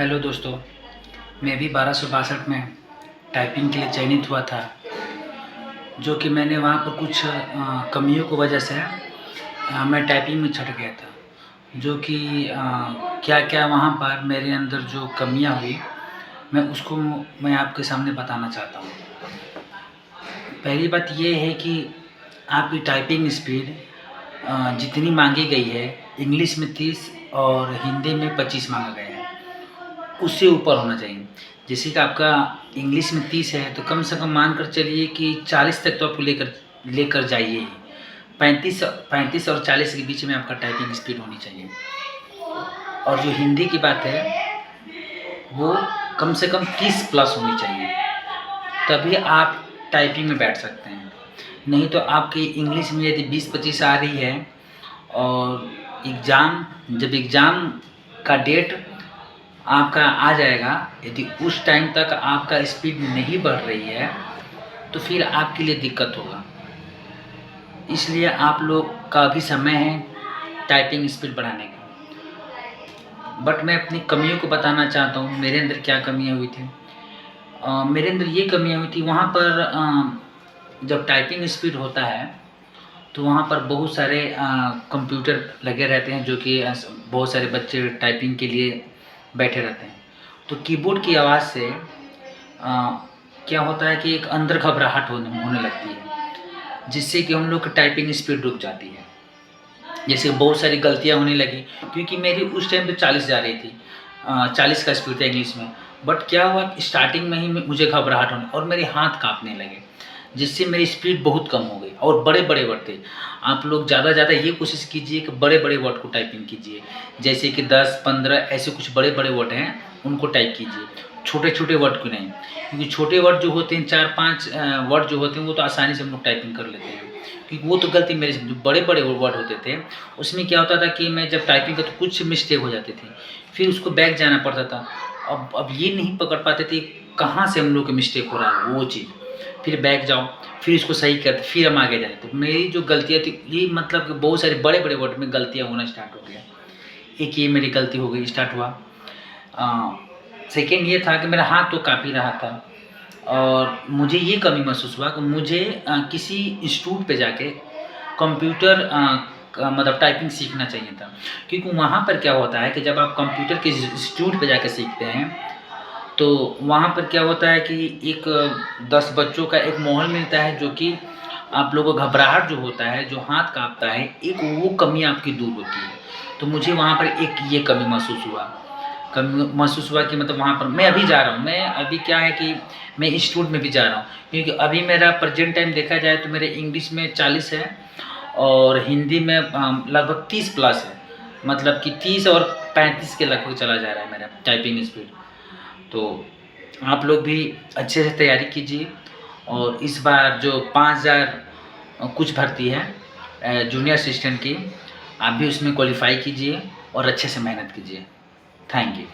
Hello दोस्तों, मैं भी 1262 में टाइपिंग के लिए चयनित हुआ था, जो कि मैंने वहाँ पर कुछ कमियों की वजह से मैं टाइपिंग में छट गया था। जो कि क्या-क्या वहाँ पर मेरे अंदर जो कमियाँ हुई, मैं आपके सामने बताना चाहता हूँ। पहली बात ये है कि आपकी टाइपिंग स्पीड जितनी मांगी गई है, इंग्लिश में 30 और हिंदी में 25 मांगा गया है, उससे ऊपर होना चाहिए। जैसे कि आपका इंग्लिश में 30 है, तो कम से कम मान कर चलिए कि 40 तक तो आपको लेकर जाइए ही। 35 और 40 के बीच में आपका टाइपिंग स्पीड होनी चाहिए। और जो हिंदी की बात है, वो कम से कम 30 प्लस होनी चाहिए, तभी आप टाइपिंग में बैठ सकते हैं। नहीं तो आपकी इंग्लिश में यदि 20-25 आ रही है और जब एग्ज़ाम का डेट आपका आ जाएगा, यदि उस टाइम तक आपका स्पीड नहीं बढ़ रही है, तो फिर आपके लिए दिक्कत होगा। इसलिए आप लोग का भी समय है टाइपिंग स्पीड बढ़ाने का। बट मैं अपनी कमियों को बताना चाहता हूँ, मेरे अंदर क्या कमियाँ हुई थी। मेरे अंदर ये कमियाँ हुई थी, वहाँ पर जब टाइपिंग स्पीड होता है, तो वहाँ पर बहुत सारे कंप्यूटर लगे रहते हैं, जो कि बहुत सारे बच्चे टाइपिंग के लिए बैठे रहते हैं। तो कीबोर्ड की आवाज़ से क्या होता है कि एक अंदर घबराहट होने लगती है, जिससे कि हम लोग की टाइपिंग स्पीड रुक जाती है। जैसे बहुत सारी गलतियाँ होने लगी, क्योंकि मेरी उस टाइम पे 40 जा रही थी, 40 का स्पीड था इंग्लिश में। बट क्या हुआ, स्टार्टिंग में ही मुझे घबराहट होने और मेरे हाथ काँपने लगे, जिससे मेरी स्पीड बहुत कम हो गई। और बड़े-बड़े वर्ड थे। आप लोग ज़्यादा ये कोशिश कीजिए कि बड़े-बड़े वर्ड को टाइपिंग कीजिए, जैसे कि 10-15 ऐसे कुछ बड़े-बड़े वर्ड हैं, उनको टाइप कीजिए, छोटे-छोटे वर्ड को नहीं। क्योंकि छोटे वर्ड जो होते हैं, 4-5 वर्ड जो होते हैं, वो तो आसानी से हम लोग टाइपिंग कर लेते हैं। क्योंकि वो तो गलती मेरे से, जो बड़े-बड़े वर्ड होते थे, उसमें क्या होता था कि मैं जब टाइपिंग करता तो कुछ मिस्टेक हो जाते थे, फिर उसको बैक जाना पड़ता था। अब ये नहीं पकड़ पाते थे कहाँ से हम लोग का मिस्टेक हो रहा है वो चीज़। फिर बैक जाओ, फिर इसको सही करते, फिर हम आगे जाते। तो मेरी जो गलतियाँ थी, ये मतलब कि बहुत सारे बड़े-बड़े वर्ड में गलतियाँ होना स्टार्ट हो गया। एक ये मेरी गलती हो गई, स्टार्ट हुआ। सेकंड ये था कि मेरा हाथ तो काँप ही रहा था, और मुझे ये कमी महसूस हुआ कि मुझे किसी इंस्टीट्यूट पे जाके कंप्यूटर मतलब टाइपिंग सीखना चाहिए था। क्योंकि वहाँ पर क्या होता है कि जब आप कंप्यूटर के इंस्टीट्यूट पे जाके सीखते हैं, तो वहाँ पर क्या होता है कि एक 10 बच्चों का एक माहौल मिलता है, जो कि आप लोगों को घबराहट जो होता है, जो हाथ काँपता है, एक वो कमी आपकी दूर होती है। तो मुझे वहाँ पर एक ये कमी महसूस हुआ कि मतलब वहाँ पर मैं अभी जा रहा हूँ, मैं अभी क्या है कि मैं इंस्टीट्यूट में भी जा रहा हूँ, क्योंकि अभी मेरा प्रेजेंट टाइम देखा जाए तो मेरे इंग्लिश में 40 है और हिंदी में लगभग 30 प्लस है। मतलब कि 30 और 35 के लगभग चला जा रहा है मेरा टाइपिंग स्पीड। तो आप लोग भी अच्छे से तैयारी कीजिए, और इस बार जो 5000 कुछ भर्ती है जूनियर असिस्टेंट की, आप भी उसमें क्वालिफ़ाई कीजिए और अच्छे से मेहनत कीजिए। Thank you.